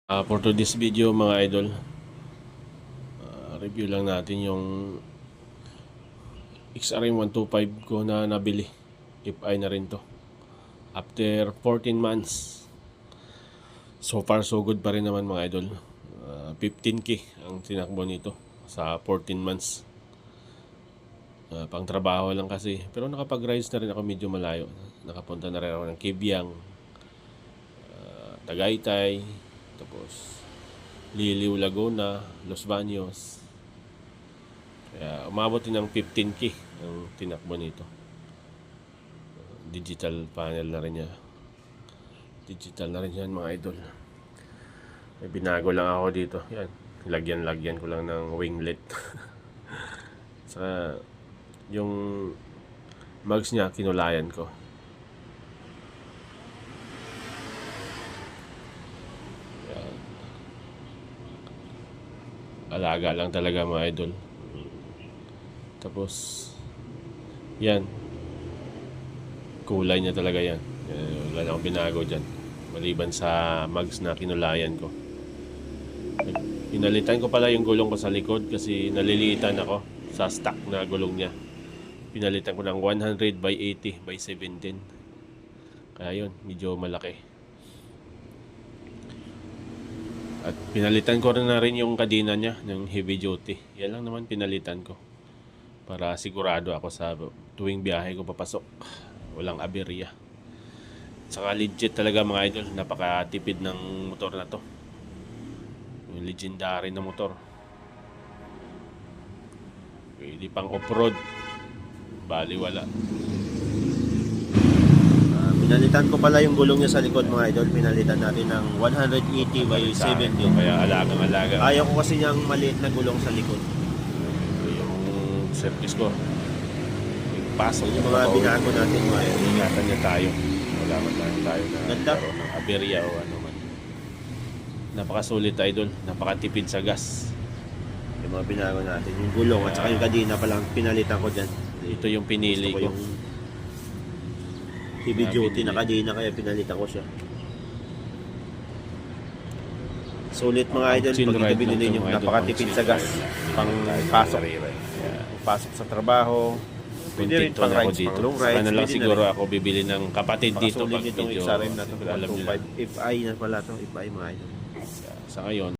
For today's video mga idol, review lang natin yung XRM125 ko na nabili. FI na rin to after 14 months. So far so good pa rin naman mga idol. 15K ang tinakbo nito sa 14 months. Pang trabaho lang kasi, pero nakapag-rides na rin ako medyo malayo. Nakapunta na rin ako ng Kibyang, Tagaytay, tapos Liliw, Laguna, Los Baños. Kaya umabot din ng 15K ang tinakbo nito. Digital panel na rin niya. Digital na rin yan mga idol. May binago lang ako dito. Yan, lagyan ko lang ng winglet. Sa yung mugs niya kinulayan ko. Alaga lang talaga mga idol. Tapos yan, kulay niya talaga yan. Wala na akong binago dyan maliban sa mugs na kinulayan ko. Pinalitan ko pala yung gulong ko sa likod kasi naliliitan ako sa stock na gulong niya. Pinalitan ko ng 100 by 80 by 17. Kaya yun, medyo malaki. At pinalitan ko na rin yung kadena niya ng heavy duty. Yan lang naman pinalitan ko para sigurado ako sa tuwing biyahe ko papasok walang aberya. Saka legit talaga mga idol, napakatipid ng motor na to. Yung legendary na motor. Pwede pang off-road, baliwala. Pinalitan ko pala yung gulong niya sa likod mga idol. Pinalitan natin ng 180 by 70. Kaya alagang-alaga. Ayaw ko kasi niyang maliit na gulong sa likod. Yung service ko, pasok yung mga binago natin mga idol. Ingatan niya tayo. Wala man lang tayo na ganda ng aberya o ano man. Napakasulit idol. Napakatipid sa gas. Yung mga binago natin, yung gulong at saka yung kadena pa lang pinalitan ko dyan. Ito yung pinili ko. Yung heavy duty na kadena kaya pinalitan ko siya. Sulit mga idol pag ito binili nyo. Napakatipid sa gas. Pang pasok sa trabaho. Pwede rin pang rides, pang long rides. Sana lang siguro ako bibili ng kapatid dito. Pag itong XRM na ito. Alam nyo na. FI na pala ito. FI mga idol. Sa ngayon